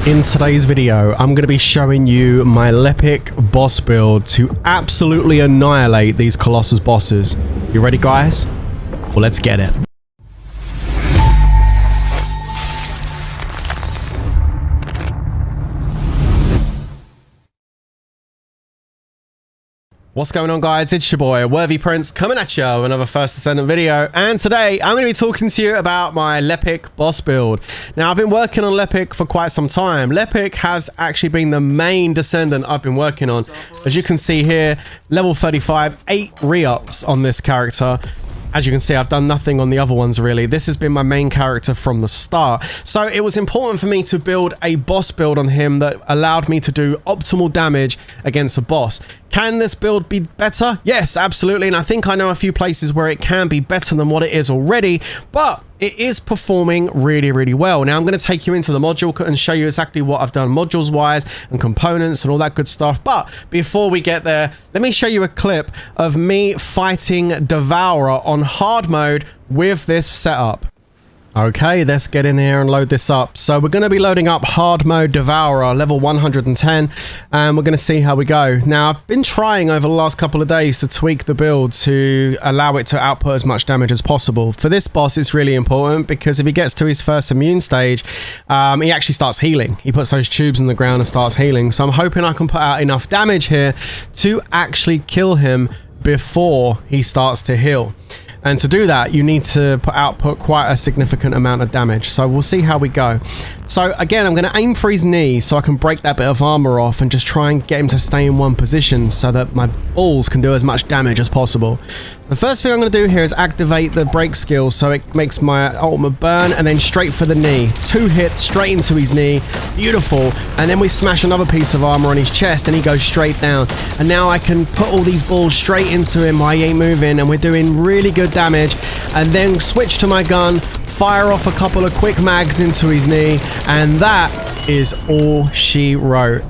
In today's video, I'm going to be showing you my Lepic boss build to absolutely annihilate these Colossus bosses. You ready, guys? Well, let's get it. What's going on, guys? It's your boy Worthy Prince coming at you with another First Descendant video, and today I'm going to be talking to you about my Lepic boss build. Now, I've been working on Lepic for quite some time. Lepic has actually been the main Descendant I've been working on. As you can see here, level 35, 8 re-ups on this character. As you can see, I've done nothing on the other ones, really. This has been my main character from the start. So it was important for me to build a boss build on him that allowed me to do optimal damage against a boss. Can this build be better? Yes, absolutely. And I think I know a few places where it can be better than what it is already, but it is performing really, really well. Now, I'm going to take you into the module and show you exactly what I've done modules-wise and components and all that good stuff. But before we get there, let me show you a clip of me fighting Devourer on hard mode with this setup. Okay, let's get in here and load this up. So we're going to be loading up hard mode Devourer, level 110, and we're going to see how we go. Now, I've been trying over the last couple of days to tweak the build to allow it to output as much damage as possible. For this boss, it's really important because if he gets to his first immune stage, he actually starts healing. He puts those tubes in the ground and starts healing. So I'm hoping I can put out enough damage here to actually kill him before he starts to heal. And to do that, you need to output quite a significant amount of damage. So we'll see how we go. So again, I'm going to aim for his knee so I can break that bit of armor off and just try and get him to stay in one position so that my balls can do as much damage as possible. The first thing I'm going to do here is activate the break skill so it makes my ultimate burn, and then straight for the knee. 2 hits straight into his knee. Beautiful. And then we smash another piece of armor on his chest and he goes straight down. And now I can put all these balls straight into him while he ain't moving, and we're doing really good damage. And then switch to my gun, fire off a couple of quick mags into his knee, and that is all she wrote.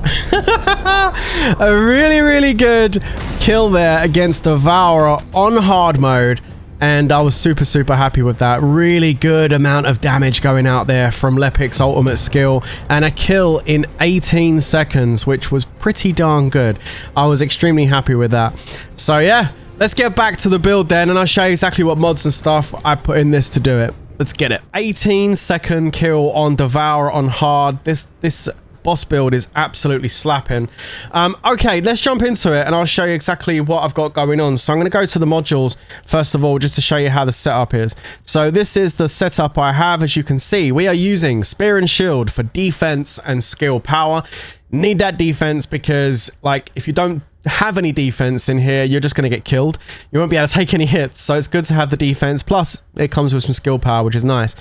A really, really good kill there against Devourer on hard mode, and I was super, super happy with that. Really good amount of damage going out there from Lepic's ultimate skill, and a kill in 18 seconds, which was pretty darn good. I was extremely happy with that. So yeah, let's get back to the build then, and I'll show you exactly what mods and stuff I put in this to do it. Let's get it. 18-second kill on Devourer on hard. This boss build is absolutely slapping. Okay, let's jump into it and I'll show you exactly what I've got going on. So I'm going to go to the modules first of all, just to show you how the setup is. So this is the setup I have. As you can see, we are using Spear and Shield for defense and skill power. Need that defense because, like, if you don't have any defense in here, you're just going to get killed. You won't be able to take any hits, so it's good to have the defense. Plus, it comes with some skill power, which is nice.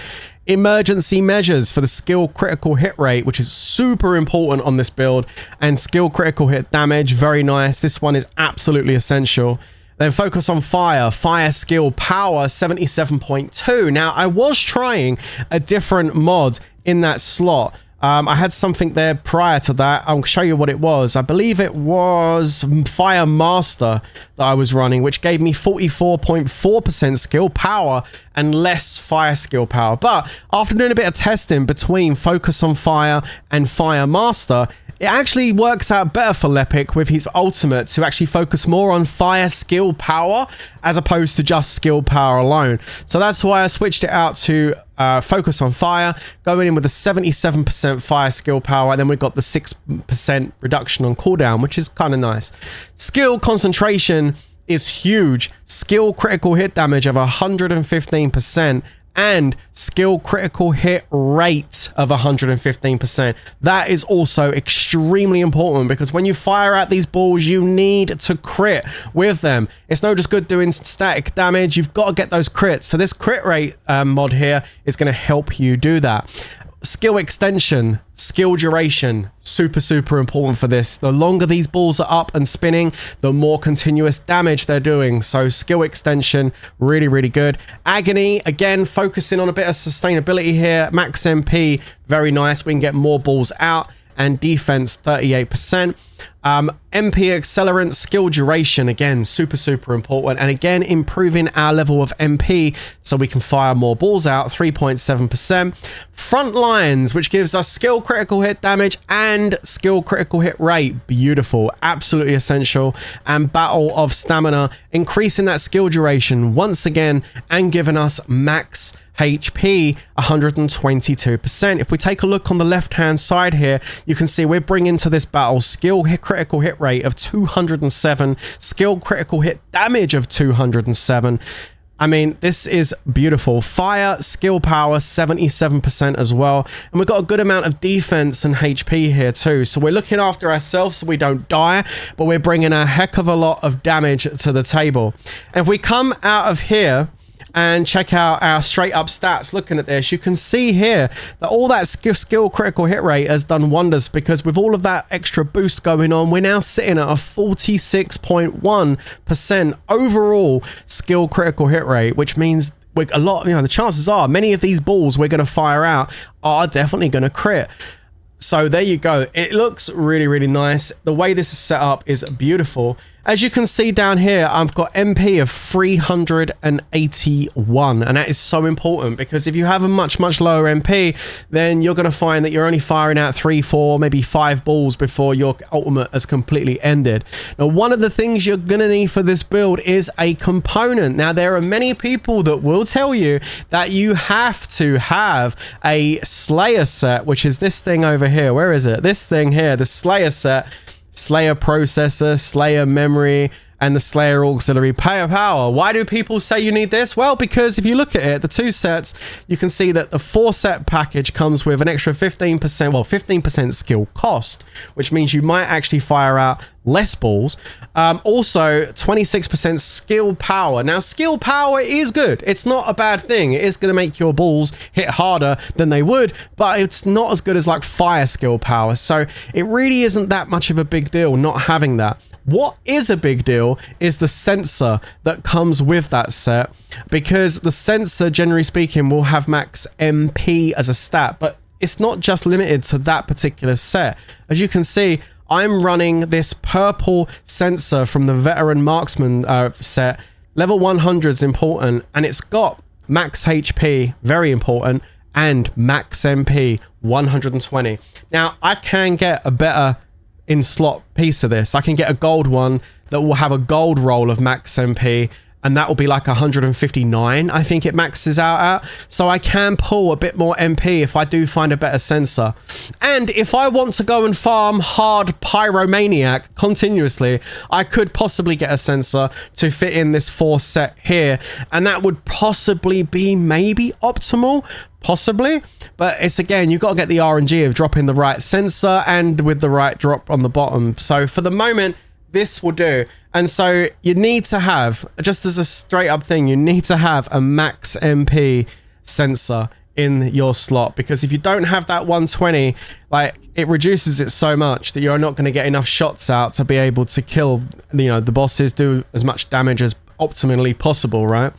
Emergency measures for the skill critical hit rate, which is super important on this build, and skill critical hit damage, very nice. This one is absolutely essential. Then focus on fire skill power 77.2. Now, I was trying a different mod in that slot. I had something there prior to that. I'll show you what it was. I believe it was Fire Master that I was running, which gave me 44.4% skill power and less fire skill power. But after doing a bit of testing between Focus on Fire and Fire Master, it actually works out better for Lepic with his ultimate to actually focus more on fire skill power as opposed to just skill power alone. So that's why I switched it out to focus on fire, going in with a 77% fire skill power, and then we've got the 6% reduction on cooldown, which is kind of nice. Skill concentration is huge. Skill critical hit damage of 115%. And skill critical hit rate of 115%. That is also extremely important because when you fire out these balls, you need to crit with them. It's no just good doing static damage. You've got to get those crits. So this crit rate mod here is going to help you do that. Skill extension, skill duration, super, super important for this. The longer these balls are up and spinning, the more continuous damage they're doing. So skill extension, really, really good. Agony, again, focusing on a bit of sustainability here. Max MP, very nice. We can get more balls out. And defense, 38%. MP accelerant, skill duration, again, super important. And again, improving our level of MP so we can fire more balls out, 3.7%. Front lines, which gives us skill critical hit damage and skill critical hit rate. Beautiful, absolutely essential. And battle of stamina, increasing that skill duration once again and giving us max HP 122%. If we take a look on the left hand side here, you can see we're bringing to this battle skill critical hit rate of 207, skill critical hit damage of 207. I mean, this is beautiful. Fire, skill power, 77% as well. And we've got a good amount of defense and HP here too. So we're looking after ourselves so we don't die, but we're bringing a heck of a lot of damage to the table. And if we come out of here and check out our straight up stats, looking at this, you can see here that all that skill critical hit rate has done wonders, because with all of that extra boost going on, we're now sitting at a 46.1% overall skill critical hit rate, which means a lot, the chances are many of these balls we're going to fire out are definitely going to crit. So there you go. It looks really nice. The way this is set up is beautiful. As you can see down here, I've got MP of 381, and that is so important, because if you have a much lower MP, then you're going to find that you're only firing out 3, 4, maybe 5 balls before your ultimate has completely ended. Now, one of the things you're going to need for this build is a component. Now, there are many people that will tell you that you have to have a Slayer set, which is this thing over here. Where is it? This thing here, the Slayer set. Slayer processor, Slayer memory, and the Slayer auxiliary power. Why do people say you need this? Well, because if you look at it, the 2 sets, you can see that the 4-set package comes with an extra 15%, well, 15% skill cost, which means you might actually fire out less balls. Also, 26% skill power. Now, skill power is good. It's not a bad thing. It is going to make your balls hit harder than they would, but it's not as good as like fire skill power. So it really isn't that much of a big deal not having that. What is a big deal is the sensor that comes with that set, because the sensor, generally speaking, will have max MP as a stat, but it's not just limited to that particular set. As you can see, I'm running this purple sensor from the Veteran Marksman set. Level 100 is important, and it's got max HP, very important, and max MP, 120. Now, I can get a better in-slot piece of this. I can get a gold one that will have a gold roll of max MP, and that will be like 159, I think it maxes out at. So I can pull a bit more MP if I do find a better sensor. And if I want to go and farm hard Pyromaniac continuously, I could possibly get a sensor to fit in this 4 set here, and that would possibly be maybe optimal, possibly, but it's, again, you've got to get the RNG of dropping the right sensor and with the right drop on the bottom. So for the moment, this will do. And so you need to have, just as a straight up thing, you need to have a max MP sensor in your slot, because if you don't have that 120, like, it reduces it so much that you're not going to get enough shots out to be able to kill, the bosses, do as much damage as optimally possible, right?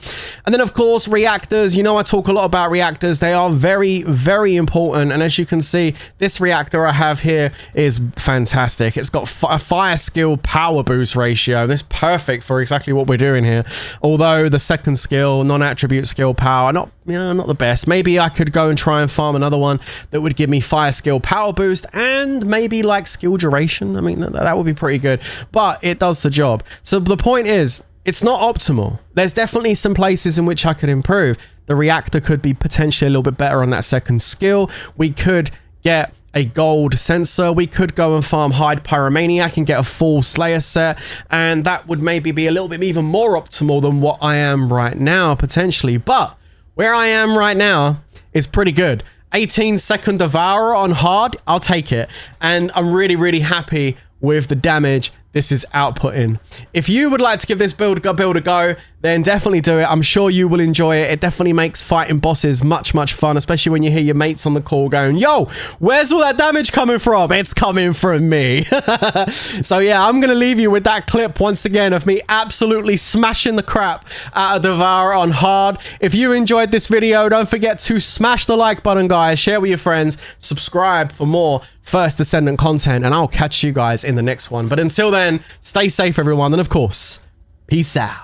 And then, of course, reactors. I talk a lot about reactors. They are very important, and as you can see, this reactor I have here is fantastic. It's got a fire skill power boost ratio. This is perfect for exactly what we're doing here, although the second skill, non-attribute skill power, not the best. Maybe I could go and try and farm another one that would give me fire skill power boost and maybe like skill duration. I mean, that would be pretty good, but it does the job. So the point is, it's not optimal. There's definitely some places in which I could improve. The reactor could be potentially a little bit better on that second skill. We could get a gold sensor. We could go and farm Hide Pyromaniac and get a full Slayer set, and that would maybe be a little bit even more optimal than what I am right now, potentially. But where I am right now is pretty good. 18-second Devourer on hard, I'll take it. And I'm really happy with the damage this is outputting. If you would like to give this build a go, then definitely do it. I'm sure you will enjoy it. It definitely makes fighting bosses much fun, especially when you hear your mates on the call going, yo, where's all that damage coming from? It's coming from me. So yeah, I'm gonna leave you with that clip once again of me absolutely smashing the crap out of Devourer on hard. If you enjoyed this video, don't forget to smash the like button, guys, share with your friends, subscribe for more First Descendant content, and I'll catch you guys in the next one. But until then, stay safe everyone, and of course, peace out.